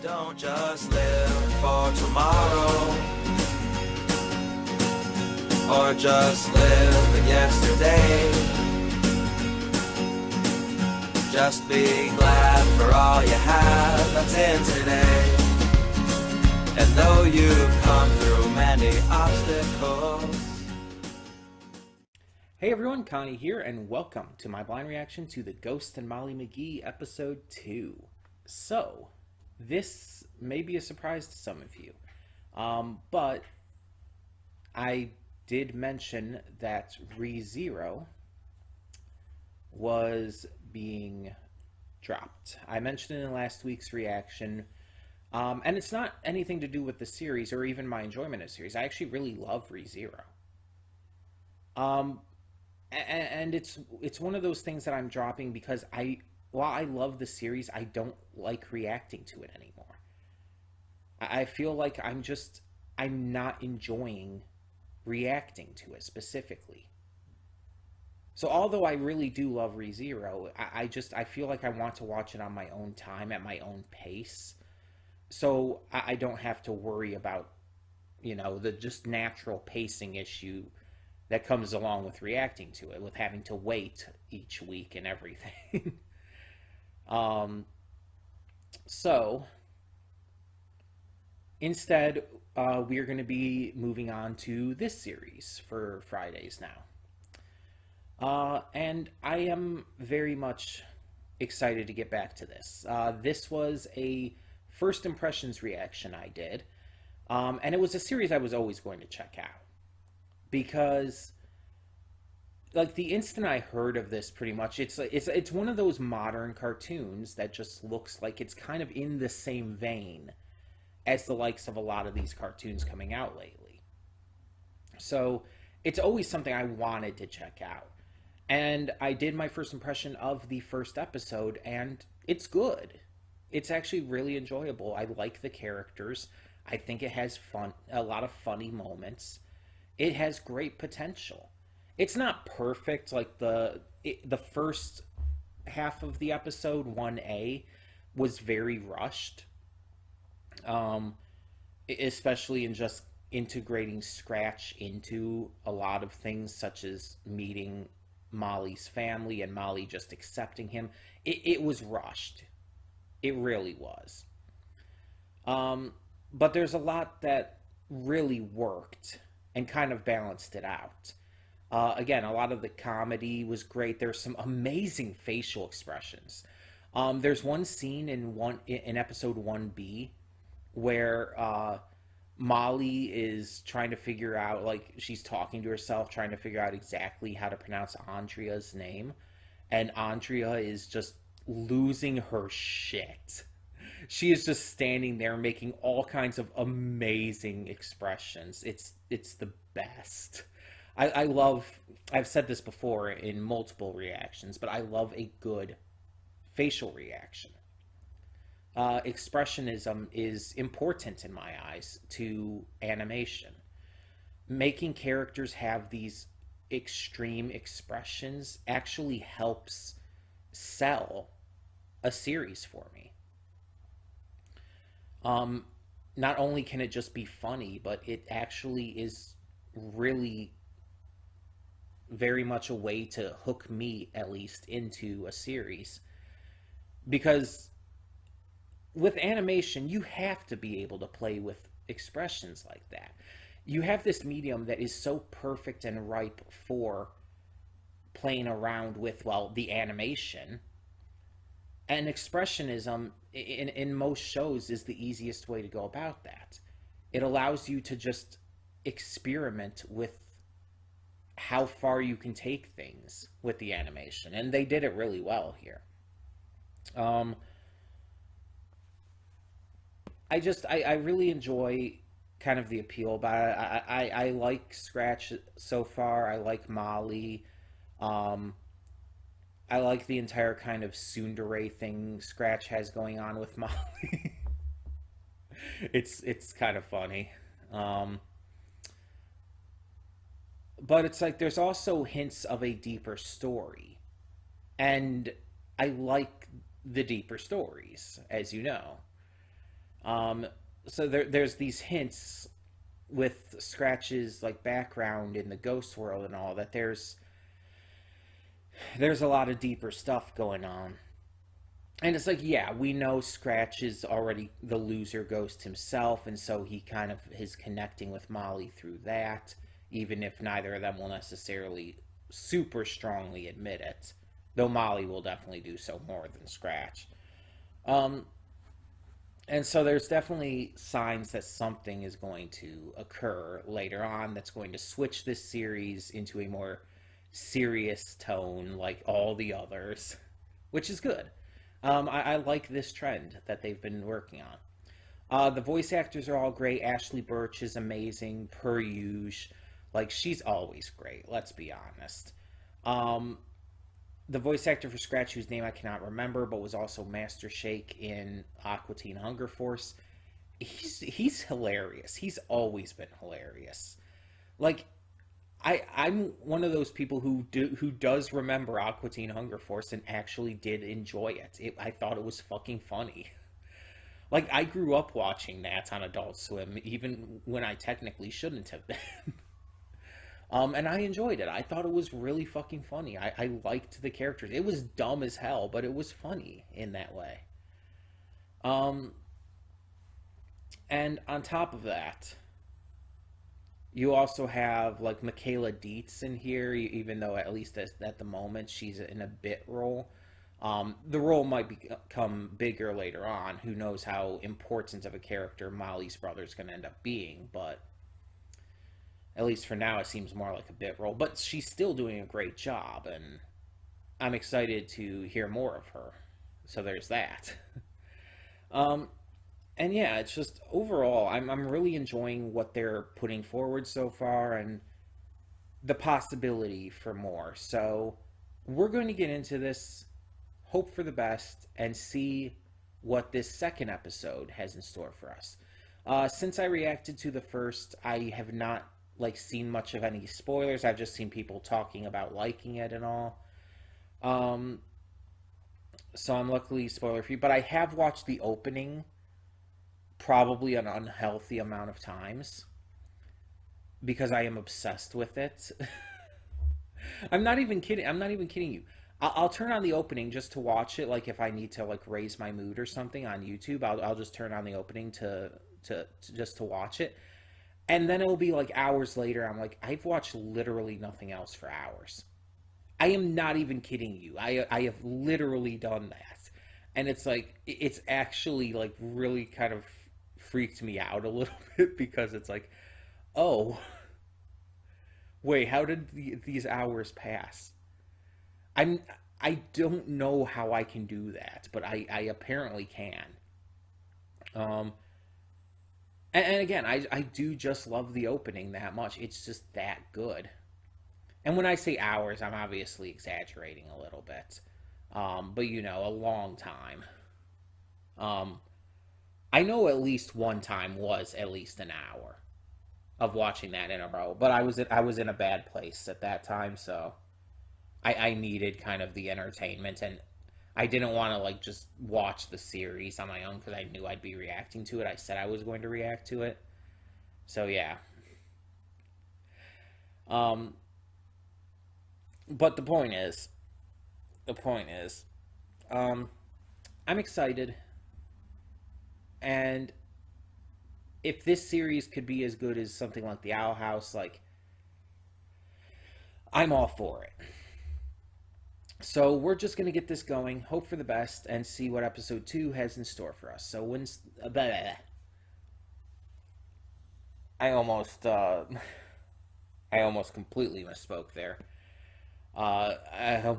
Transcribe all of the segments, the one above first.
Don't just live for tomorrow, or just live in yesterday. Just be glad for all you have that's in today. And though you've come through many obstacles. Hey everyone, Connie here, and welcome to my blind reaction to the Ghost and Molly McGee episode 2. So, this may be a surprise to some of you, but I did mention that ReZero was being dropped. I mentioned it in last week's reaction, and it's not anything to do with the series or even my enjoyment of the series. I actually really love ReZero. And it's one of those things that I'm dropping because while I love the series, I don't like reacting to it anymore. I feel like I'm not enjoying reacting to it specifically. So although I really do love ReZero, I feel like I want to watch it on my own time, at my own pace. So I don't have to worry about, the just natural pacing issue that comes along with reacting to it, with having to wait each week and everything. So instead, we're going to be moving on to this series for Fridays now. And I am very much excited to get back to this. This was a first impressions reaction I did, and it was a series I was always going to check out. Because, like, the instant I heard of this, pretty much, it's one of those modern cartoons that just looks like it's kind of in the same vein as the likes of a lot of these cartoons coming out lately. So, it's always something I wanted to check out. And I did my first impression of the first episode, and it's good. It's actually really enjoyable. I like the characters. I think it has a lot of funny moments. It has great potential. It's not perfect, like the first half of the episode, 1A, was very rushed. Especially in just integrating Scratch into a lot of things, such as meeting Molly's family and Molly just accepting him. It was rushed. It really was. But there's a lot that really worked and kind of balanced it out. Again, a lot of the comedy was great. There's some amazing facial expressions. There's one scene in episode 1B where Molly is trying to figure out, like, she's talking to herself, trying to figure out exactly how to pronounce Andrea's name, and Andrea is just losing her shit. She is just standing there making all kinds of amazing expressions. It's the best. I've said this before in multiple reactions, but I love a good facial reaction. Expressionism is important in my eyes to animation. Making characters have these extreme expressions actually helps sell a series for me. Not only can it just be funny, but it actually is really very much a way to hook me, at least, into a series. Because with animation, you have to be able to play with expressions like that. You have this medium that is so perfect and ripe for playing around with, well, the animation. And expressionism, in most shows, is the easiest way to go about that. It allows you to just experiment with how far you can take things with the animation. And they did it really well here. I really enjoy kind of the appeal, but I like Scratch so far. I like Molly. I like the entire kind of tsundere thing Scratch has going on with Molly. It's kind of funny. But it's like there's also hints of a deeper story. And I like the deeper stories, as you know. Um, so there's these hints with Scratch's like background in the ghost world and all that. There's a lot of deeper stuff going on. And it's like, yeah, we know Scratch is already the loser ghost himself, and so he kind of is connecting with Molly through that, even if neither of them will necessarily super strongly admit it. Though Molly will definitely do so more than Scratch. Um, and so there's definitely signs that something is going to occur later on that's going to switch this series into a more serious tone like all the others, which is good. I like this trend that they've been working on. The voice actors are all great. Ashley Birch is amazing, per usual. Like, she's always great, let's be honest. Um, the voice actor for Scratch, whose name I cannot remember, but was also Master Shake in Aqua Teen Hunger Force, he's hilarious. He's always been hilarious. Like, I'm one of those people who does remember Aqua Teen Hunger Force and actually did enjoy it. I thought it was fucking funny. Like, I grew up watching that on Adult Swim, even when I technically shouldn't have been. And I enjoyed it. I thought it was really fucking funny. I liked the characters. It was dumb as hell, but it was funny in that way. Um, and on top of that, you also have like Michaela Dietz in here, even though at least at the moment she's in a bit role. The role might become bigger later on. Who knows how important of a character Molly's brother is going to end up being, but at least for now it seems more like a bit role. But she's still doing a great job, and I'm excited to hear more of her. So there's that. Um, and yeah, it's just overall, I'm really enjoying what they're putting forward so far and the possibility for more. So we're going to get into this, hope for the best, and see what this second episode has in store for us. Since I reacted to the first, I have not like seen much of any spoilers. I've just seen people talking about liking it and all. Um, so I'm luckily spoiler free, but I have watched the opening probably an unhealthy amount of times because I am obsessed with it. I'm not even kidding. I'm not even kidding you. I'll turn on the opening just to watch it. Like if I need to like raise my mood or something on YouTube, I'll just turn on the opening to just to watch it. And then it'll be like hours later. I'm like, I've watched literally nothing else for hours. I am not even kidding you. I have literally done that. And it's like, it's actually like really kind of freaked me out a little bit because it's like, oh, wait, how did these hours pass? I'm I don't know how I can do that, but I apparently can. Um, and again, I do just love the opening that much. It's just that good. And when I say hours, I'm obviously exaggerating a little bit. But you know, a long time. Um, I know at least one time was at least an hour of watching that in a row. But I was in a bad place at that time, so I needed kind of the entertainment, and I didn't want to like just watch the series on my own because I knew I'd be reacting to it. I said I was going to react to it, so yeah. Um, but the point is, um, I'm excited, and if this series could be as good as something like the Owl House, like I'm all for it. So we're just gonna get this going, hope for the best, and see what episode 2 has in store for us. So when's I almost I almost completely misspoke there. Uh, I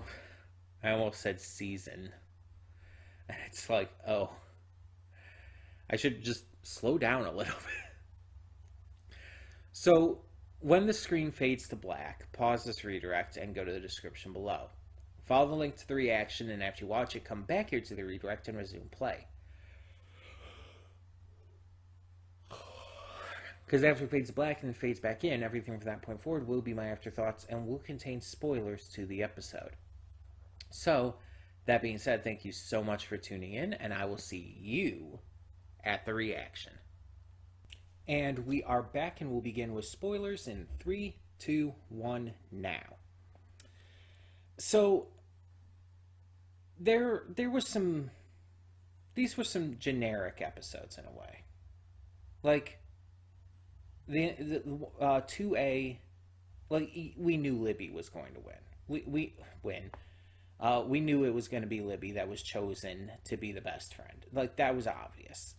I almost said season, and it's like, oh, I should just slow down a little bit. So when the screen fades to black, pause this redirect and go to the description below. Follow the link to the reaction, and after you watch it, come back here to the redirect and resume play. Because after it fades to black and then fades back in, everything from that point forward will be my afterthoughts and will contain spoilers to the episode. So, that being said, thank you so much for tuning in, and I will see you at the reaction. And we are back, and we'll begin with spoilers in 3, 2, 1, now. So there was some, these were some generic episodes in a way. Like the 2A, like we knew Libby was going to win. We knew it was going to be Libby that was chosen to be the best friend. Like, that was obvious.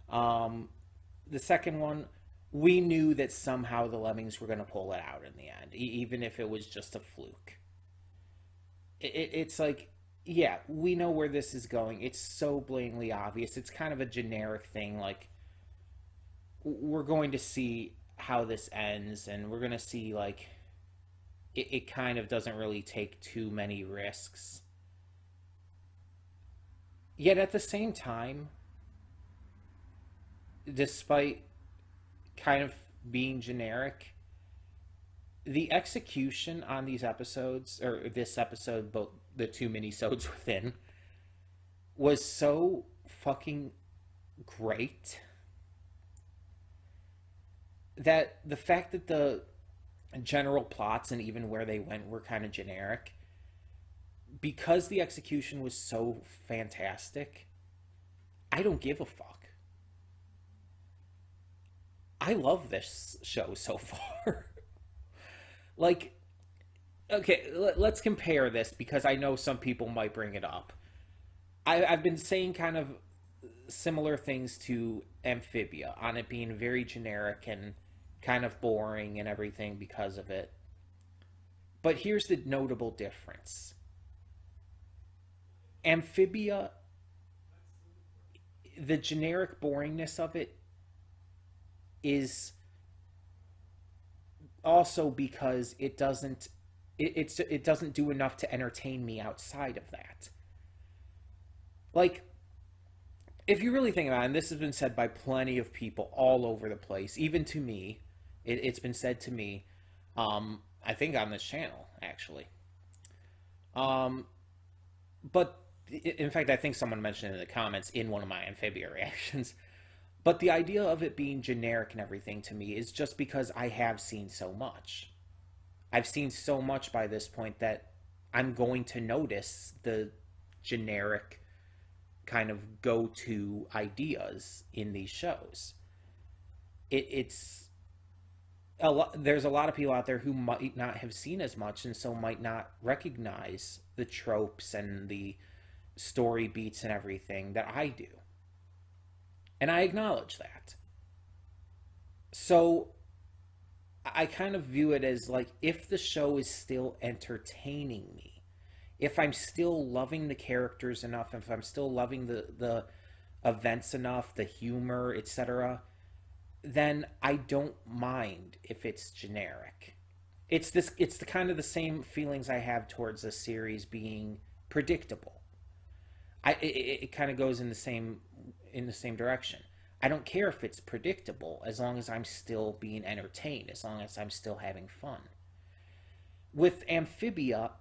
The second one, we knew that somehow the Lemmings were going to pull it out in the end, even if it was just a fluke. It's like, yeah, we know where this is going. It's so blatantly obvious. It's kind of a generic thing. Like, we're going to see how this ends, and we're going to see, like, it kind of doesn't really take too many risks. Yet at the same time, despite kind of being generic, the execution on these episodes, or this episode, both the 2 minisodes within, was so fucking great that the fact that the general plots and even where they went were kind of generic, because the execution was so fantastic, I don't give a fuck. I love this show so far. Like, okay, let's compare this, because I know some people might bring it up. I've been saying kind of similar things to Amphibia, on it being very generic and kind of boring and everything because of it. But here's the notable difference. Amphibia, the generic boringness of it is also because it doesn't do enough to entertain me outside of that. Like, if you really think about it, and this has been said by plenty of people all over the place, even to me, it's been said to me, I think on this channel, actually. But, in fact, I think someone mentioned it in the comments in one of my Amphibia reactions. But the idea of it being generic and everything to me is just because I have seen so much. I've seen so much by this point that I'm going to notice the generic kind of go-to ideas in these shows. There's a lot of people out there who might not have seen as much, and so might not recognize the tropes and the story beats and everything that I do. And I acknowledge that. So I kind of view it as, like, if the show is still entertaining me, if I'm still loving the characters enough, if I'm still loving the events enough, the humor, etc., then I don't mind if it's generic. It's the kind of the same feelings I have towards a series being predictable. It kind of goes in the same direction. I don't care if it's predictable, as long as I'm still being entertained, as long as I'm still having fun. With Amphibia,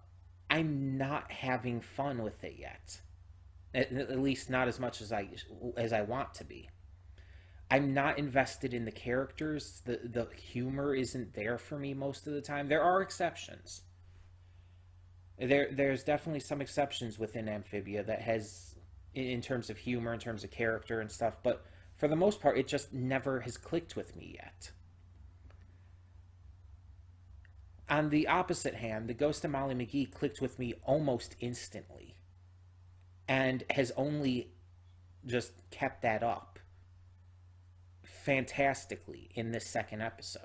I'm not having fun with it yet. At least not as much as I want to be. I'm not invested in the characters. The humor isn't there for me most of the time. There are exceptions. There's definitely some exceptions within Amphibia that has, in terms of humor, in terms of character and stuff, but for the most part, it just never has clicked with me yet. On the opposite hand, The Ghost of Molly McGee clicked with me almost instantly, and has only just kept that up fantastically in this second episode.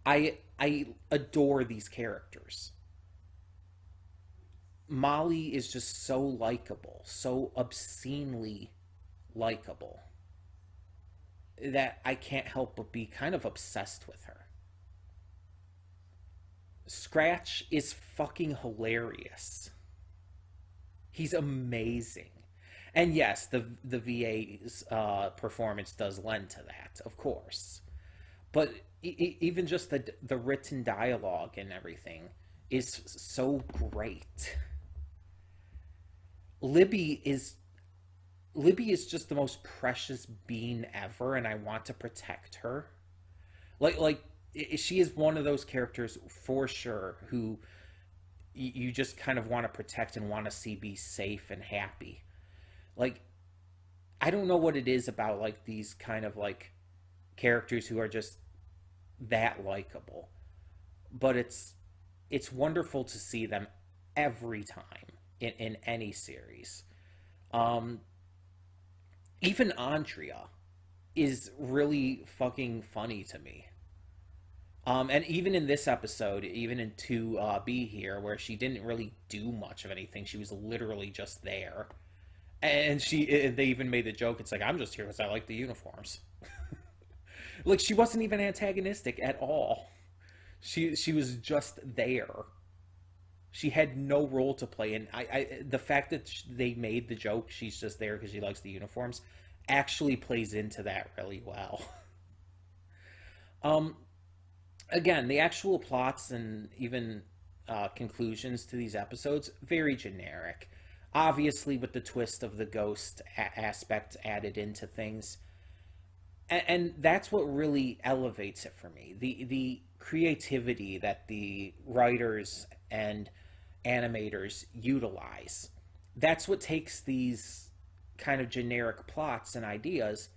I adore these characters. Molly is just so likable, so obscenely likable, that I can't help but be kind of obsessed with her. Scratch is fucking hilarious. He's amazing. And yes, the VA's performance does lend to that, of course. But even just the written dialogue and everything is so great. Libby is Libby is just the most precious being ever, and I want to protect her. Like she is one of those characters for sure who you just kind of want to protect and want to see be safe and happy. Like, I don't know what it is about like these kind of like characters who are just that likable, but it's wonderful to see them every time in any series. Um, Even Andrea is really fucking funny to me. And even in this episode, even in 2B here, where she didn't really do much of anything, she was literally just there. And they even made the joke, it's like, I'm just here because I like the uniforms. Like, she wasn't even antagonistic at all. She was just there. She had no role to play, and the fact that they made the joke she's just there because she likes the uniforms actually plays into that really well. um Again, the actual plots and even conclusions to these episodes very generic, obviously with the twist of the ghost aspect added into things, and that's what really elevates it for me, the creativity that the writers and animators utilize. That's what takes these kind of generic plots and ideas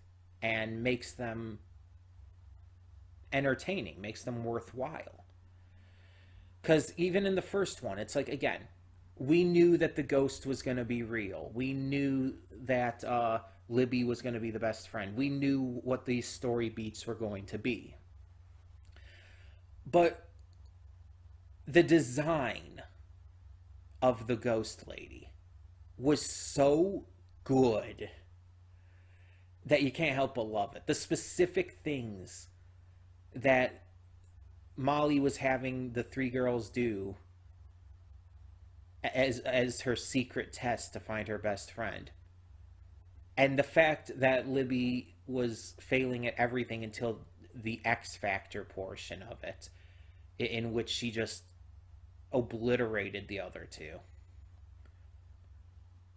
and makes them entertaining, makes them worthwhile. Because even in the first one, it's like, again, we knew that the ghost was going to be real. We knew that Libby was going to be the best friend. We knew what these story beats were going to be. But the design of the ghost lady was so good that you can't help but love it. The specific things that Molly was having the three girls do as her secret test to find her best friend, and the fact that Libby was failing at everything until the X Factor portion of it, in which she just obliterated the other two.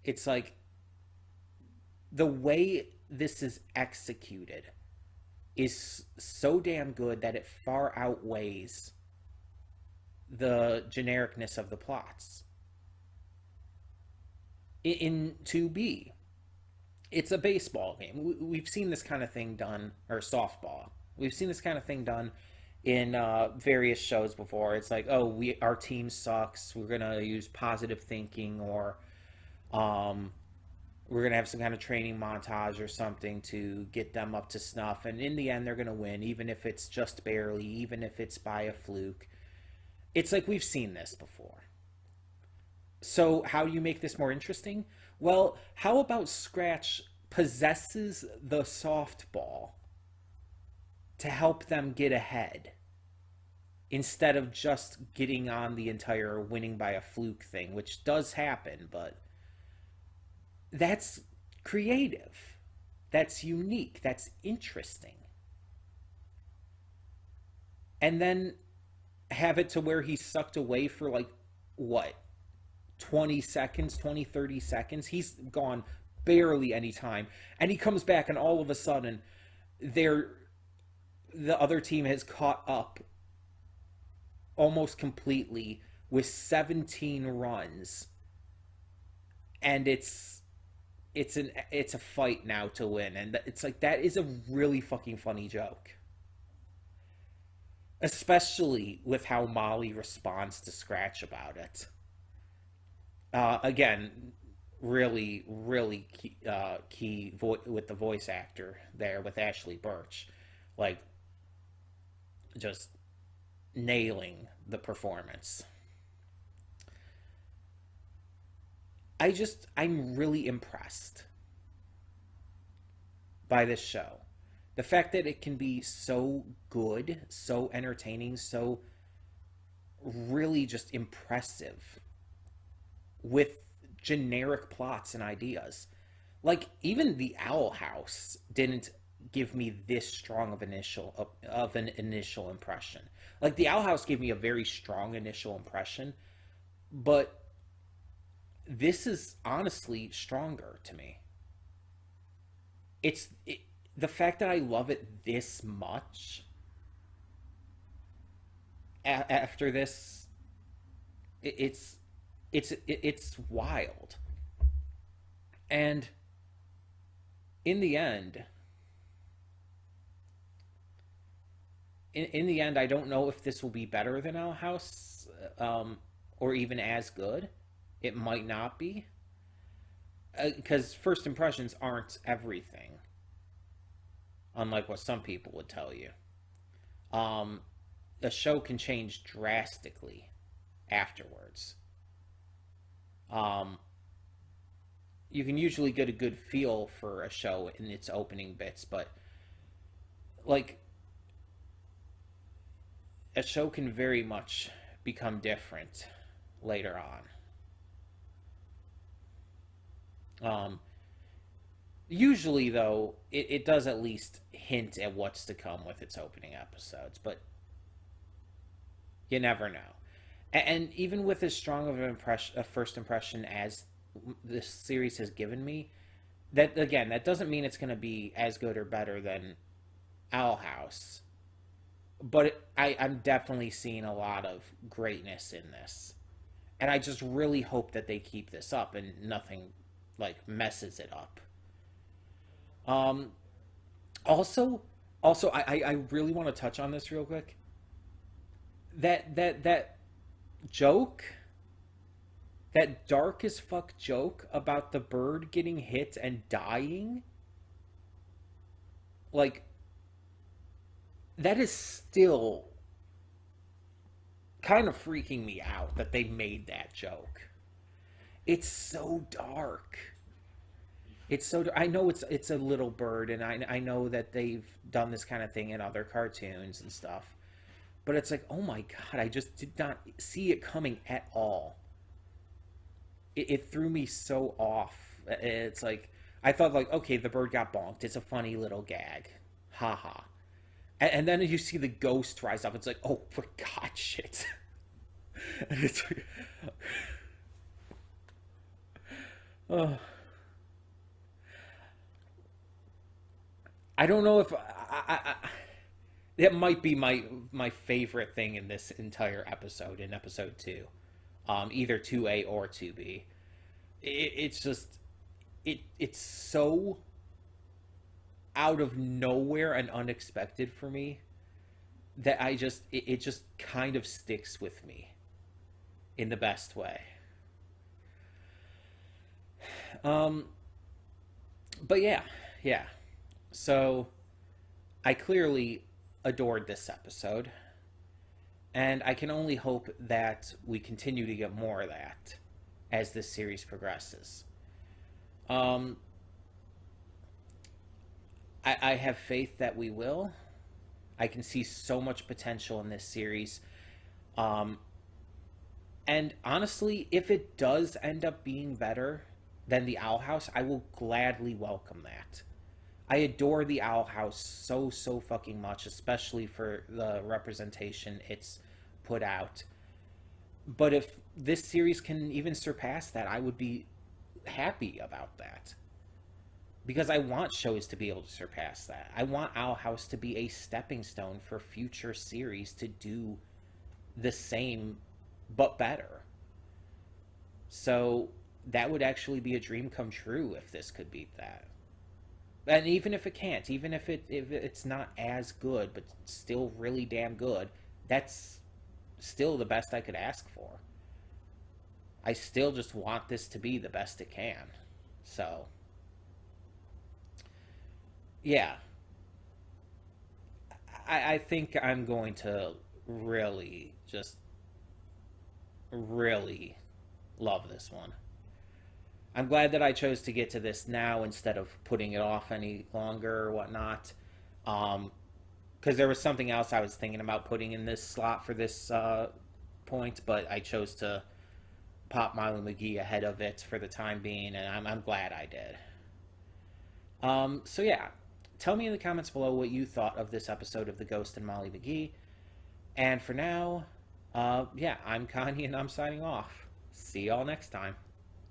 It's like the way this is executed is so damn good that it far outweighs the genericness of the plots. In 2B, it's a baseball game. We've seen this kind of thing done, or softball. We've seen this kind of thing done in various shows before. It's like, oh, our team sucks. We're gonna use positive thinking, or we're gonna have some kind of training montage or something to get them up to snuff. And in the end, they're gonna win, even if it's just barely, even if it's by a fluke. It's like we've seen this before. So how do you make this more interesting? Well, how about Scratch possesses the softball to help them get ahead, instead of just getting on the entire winning by a fluke thing, which does happen, but that's creative. That's unique. That's interesting. And then have it to where he's sucked away for like, what, 20 seconds, 20, 30 seconds. He's gone barely any time. And he comes back and all of a sudden the other team has caught up almost completely with 17 runs. And it's a fight now to win. And it's like, that is a really fucking funny joke. Especially with how Molly responds to Scratch about it. Again, really, really key with the voice actor there with Ashley Birch. Like, just nailing the performance. I'm really impressed by this show. The fact that it can be so good, so entertaining, so really just impressive with generic plots and ideas. Like, even the Owl House didn't give me this strong of an initial impression. Like, the Owl House gave me a very strong initial impression, but this is honestly stronger to me. the fact that I love it this much after this, it's it's wild. And in the end, in the end, I don't know if this will be better than Owl House, or even as good. It might not be, because first impressions aren't everything, unlike what some people would tell you. Um, a show can change drastically afterwards. Um, you can usually get a good feel for a show in its opening bits, but like a show can very much become different later on. Usually, though, it does at least hint at what's to come with its opening episodes, but you never know. And even with as strong of a first impression as this series has given me, that again, that doesn't mean it's going to be as good or better than Owl House. But I'm definitely seeing a lot of greatness in this. And I just really hope that they keep this up and nothing like messes it up. Um, also, I really want to touch on this real quick. That joke, that dark as fuck joke about the bird getting hit and dying, like, that is still kind of freaking me out that they made that joke. It's so dark. It's so. I know it's a little bird, and I know that they've done this kind of thing in other cartoons and stuff. But it's like, oh my god, I just did not see it coming at all. It threw me so off. It's like, I thought, like, okay, the bird got bonked. It's a funny little gag. Haha. And then you see the ghost rise up. It's like, oh, for God's shit. And it's like, oh. I don't know if it might be my favorite thing in this entire episode, in episode 2, either 2A or 2B. It's just it's so out of nowhere and unexpected for me that it just kind of sticks with me in the best way. Um, but yeah. So I clearly adored this episode, and I can only hope that we continue to get more of that as this series progresses. Um, I have faith that we will. I can see so much potential in this series. Um, and honestly, if it does end up being better than the Owl House, I will gladly welcome that. I adore the Owl House so fucking much, especially for the representation it's put out. But if this series can even surpass that, I would be happy about that. Because I want shows to be able to surpass that. I want Owl House to be a stepping stone for future series to do the same, but better. So that would actually be a dream come true if this could beat that. And even if it can't, even if it's not as good, but still really damn good, that's still the best I could ask for. I still just want this to be the best it can. So, yeah. I think I'm going to really, just really love this one. I'm glad that I chose to get to this now instead of putting it off any longer or whatnot. Because there was something else I was thinking about putting in this slot for this point, but I chose to pop Molly McGee ahead of it for the time being, and I'm glad I did. So yeah, tell me in the comments below what you thought of this episode of The Ghost and Molly McGee. And for now, yeah, I'm Connie and I'm signing off. See y'all next time.